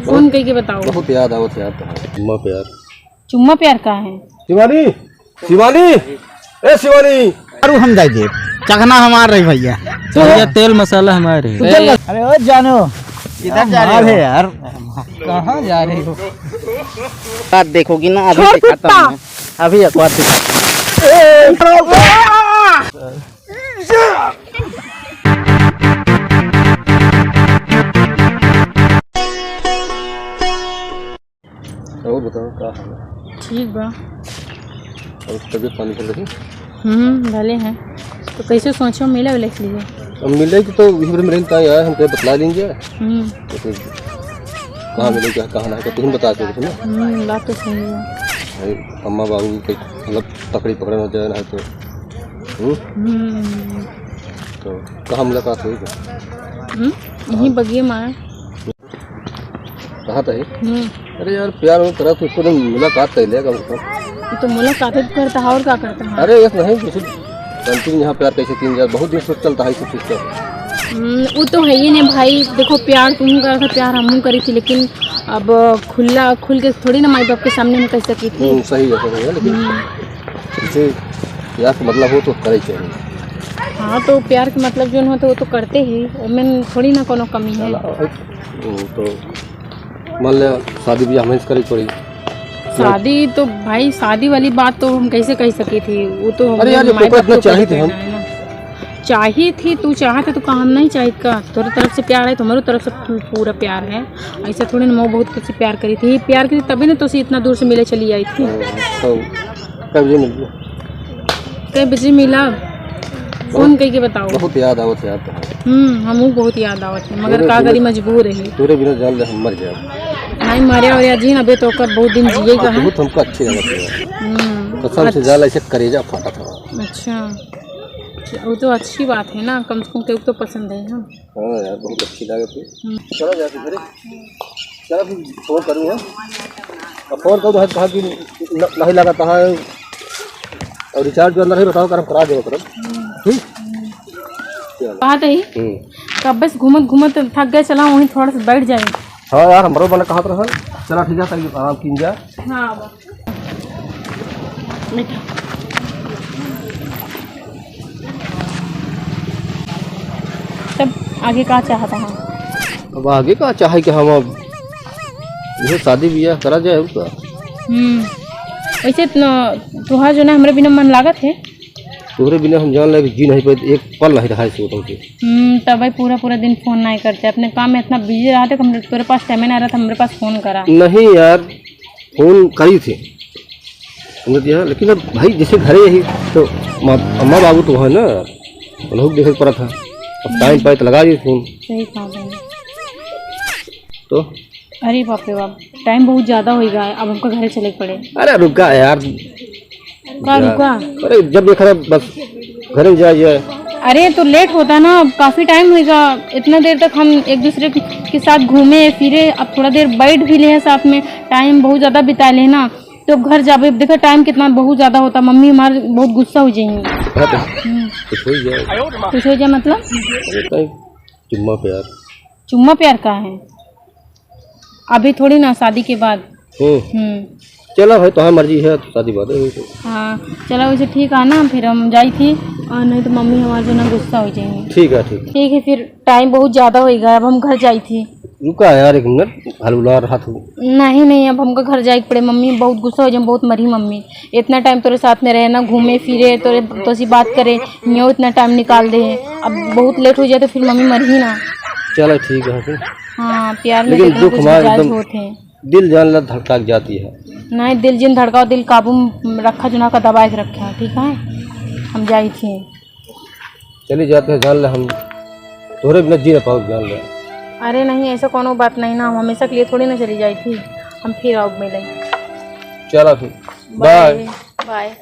Phone कह के बताओ। बहुत याद आवत यार चुम्मा प्यार। चुम्मा प्यार का है। शिवानी शिवानी ए शिवानी अरे हम जाए दे चखना हमार रही भैया भैया तेल मसाला हमारे। अरे ओ जानो इधर जा रहे हो यार? कहाँ जा रहे हो? बात देखोगी ना अभी दिखाता हूं मैं। अभी एक बात और बताओ क्या हाल है? ठीक बा। और तबीयत पानी चल रही? भले हैं तो कैसे सोचो मिले वाले के लिए। अब मिलेगी तो इसी बारे में रहेंगे कहाँ यार हम क्या बतला देंगे तो फिर कहाँ मिलेगी कहाँ ना तो तुम बता दोगे ना। बात तो सही है। अम्मा बाबू की मतलब पकड़ी पकड़ना हो जाए ना तो कहाँ मुलाकात होगी? यहीं बगिए मार कहाँ था? अरे यार प्यार हो तरह तो उसको तो मुलाकात कर लिया तो मुलाकात करता है और क्या करता है? अरे ये नहीं कुछ यहाँ प्यार कैसे 3000 बहुत दिन से चलता है सब चीज़ वो तो है ही नहीं भाई। देखो प्यार तुम करा था प्यार हम करी थी लेकिन अब खुल के थोड़ी ना माई बाप के सामने में कह सकी थी। सही है लेकिन इसे प्यार का मतलब हो तो करे चाहिए। हाँ तो प्यार के मतलब जो होता है वो तो करते ही उनमें थोड़ी ना कोनो कमी है। तो मान लिया शादी ब्याह हमें करे पड़ी। शादी तो भाई शादी वाली बात तो हम कैसे कह सकी थी वो तो। अरे यार इतना चाहिए थे हम चाहिए थी तू चाहते तो हम नहीं चाहिए का तेरे तरफ से प्यार है तुम्हारी तरफ से पूरा प्यार है। ऐसा थोड़ी ना मैं बहुत किसी प्यार करी थी प्यार करी तभी ना तो इतना दूर से मिले चली आई थी। तो कई बजे मिला फोन कह के बताओ। बहुत याद आवत यार हम बहुत याद आवत है मगर का करी मजबूर है। तेरे बिना जान ले हम मर जाए नहीं मरे और जी अबे तो बहुत दिन जिएगा है। बहुत हमको अच्छी लगती है कसम से जाल ऐसे करेजा फाटा था। अच्छा वो तो अच्छी बात है ना कम से कम केहू तो पसंद है ना। हाँ यार बहुत अच्छी लगी थी। चलो जाके फिर चलो फिर फोन करूँगा अब फोन करूँ तो कहा कि नहीं लगाता है और रिचार्ज जो अंदर है बताओ कर हम करा देगा करब बात है कब बस घूमत थक गए चला वहीं थोड़ा सा बैठ जाए। हाँ यार हमारो बना कहाँ पर चला ठीक है तक आराम की जाए। हाँ तब आगे का चाहता हूँ? अब आगे का चाहे कि हम अब ये शादी ब्याह करा जाए उसका। वैसे तुहार जो ना हमारे बिना मन लागत है। तुम्हारे बिना हम जान लगे जी नहीं पाए एक पल नहीं रहा है तब भाई पूरा दिन फोन नहीं करते अपने काम में इतना बिजी रहा था कि तेरे पास टाइम नहीं रहा था हमारे पास फोन करा। नहीं यार फोन करी थी समझ गया लेकिन अब भाई जैसे घरे यही तो अम्मा बाबू तो है ना लोग देखे पड़ा था अब टाइम पाए तो लगा दिए फोन। सही कहा तो अरे बाप रे बाप टाइम बहुत ज़्यादा हो गया है अब हमको घर चले पड़े। अरे रुका यार का रुका? अरे जब देखा बस घर में जाए। अरे तो लेट होता ना अब काफ़ी टाइम होगा इतना देर तक हम एक दूसरे के साथ घूमे फिरे अब थोड़ा देर बैठ भी ले साथ में टाइम बहुत ज़्यादा बिता ले ना तो घर जावे देखो टाइम कितना बहुत ज़्यादा होता मम्मी हमारे बहुत गुस्सा हो जाएंगी। कुछ हो जाए मतलब चुम्मा प्यार। चुम्मा प्यार का है अभी थोड़ी ना शादी के बाद। चलो भाई तो मर्जी है तो शादी बात है। हाँ चलो वैसे ठीक है ना फिर हम जाई थी और नहीं तो मम्मी हमारे जो ना गुस्सा हो जाएंगे। ठीक है फिर टाइम बहुत ज़्यादा हो गया अब हम घर जाई थी। रुका यार एक मिनट हलुला रहा था। नहीं अब हमको घर जाए पड़े मम्मी बहुत गुस्सा हो जाए बहुत मरी मम्मी इतना टाइम तेरे साथ में रहे ना घूमे फिरे तो सी बात करे मैं इतना टाइम निकाल दे अब बहुत लेट हो जाए तो फिर मम्मी मरी ना। चलो ठीक है फिर। हाँ प्यार में लेकिन दुख हमारा एकदम होते हैं दिल जान ला धड़का जाती है। नहीं दिल जिन धड़काओ दिल काबू में रखा जुना का दबाए रखे हैं ठीक है हम जाई थी। चली जाते हैं जान ला हम थोड़े बिना जी ना पाओ जान ला। अरे नहीं ऐसा कोनो बात नहीं ना हम हमेशा के लिए थोड़ी ना चली जाई थी हम फिर आओ मिले। चलो फिर बाय बाय।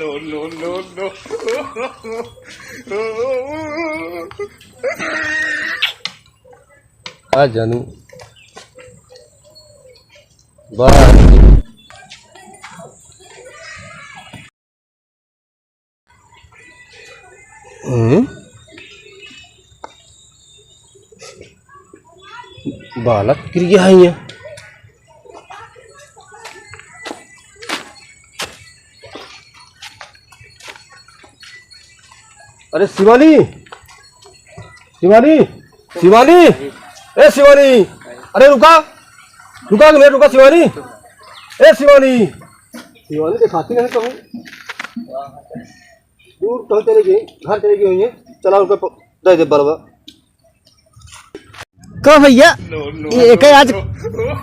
No. आ जानू वाह बालक गिर गया है ये। अरे शिवानी शिवानी शिवानी ए शिवानी अरे रुका रुका मेरे रुका शिवानी ए शिवानी शिवानी दिखाती नहीं कहूँ दूर कहीं चली गई घर चली गई हुई है चला उनका दे दे बराबर कहो भैया एक आज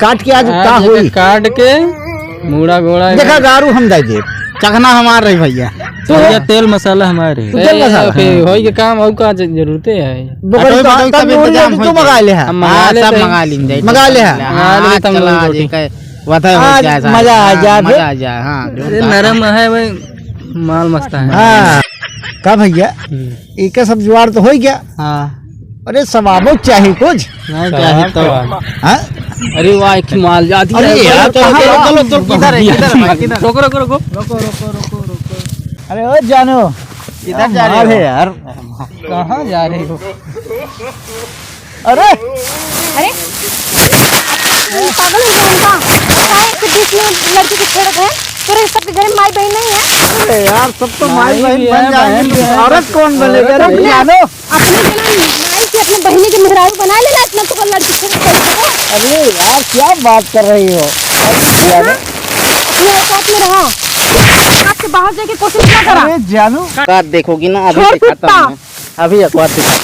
काट के आज का हुई काट के मूड़ा गोड़ा देखा गारू हम दे दे चखना हमार रही भैया तो भैया तेल मसाला हमारे तेल मसाला होई के काम और का जरूरत है तो मंगा ले हम सब मंगा लेंगे मंगा ले मजा आ जाए मजा आ जाए। हाँ नरम है भाई माल मस्त है। हाँ का भैया एक सब जुआर तो हो गया। हाँ अरे सवाबो चाहिए कुछ नहीं चाहिए तो हाँ अरे वाह एक माल जाती है। अरे यार चलो तो किधर है किधर रोको रोको रोको अरे ओ जानो किधर जा रहे हो यार कहाँ जा रहे हो? अरे अरे पागल हो गया उनका कि बीच में लड़की को छेड़ रहे हैं पूरे सबके घर में माई बहन नहीं है। अरे यार सब तो माई बहन बन जाएंगे औरत कौन बनेगा रे जानो अपने जना माई से अपने बहनी के मेहरारू बना लेना इतना तो लड़की छेड़ कर सको। अरे यार क्या बात कर रही हो जानो अपने औकात में रहो आपसे बाहर जाके कोशिश ना करा। अरे जानो बात देखोगी ना अभी छोड़ दिखाता हूँ कुत्ता। अभी एक बात दिखाता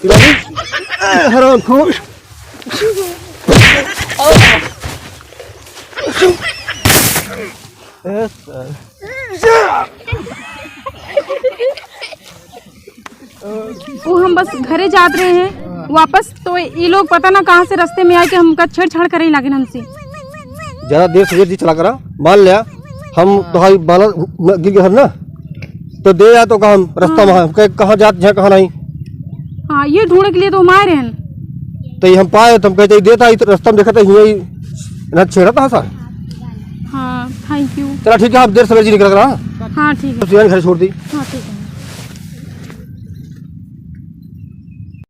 शिवानी हराम खोर वो हम बस घरे जात रहे हैं वापस तो ये लोग पता ना कहाँ से रास्ते में आए कि हमका छेड़छाड़ करे लगे हमसे। ज्यादा देर से जी चला करा मान लिया हम तुम्हारी बाला गिर गए ना तो दे या तो कहा रास्ता में कहाँ जात है कहाँ नहीं। हाँ ये ढूंढने के लिए तो हम आए रहे हैं। तो ये हम पाए तो हम कहते देता ही तो रास्ता में देखा था यही ना छेड़ा था सर। हाँ थैंक यू। चला ठीक है आप देर सवेर जी निकल रहा हाँ ठीक है। शिवानी घर छोड़ दी। हाँ ठीक है।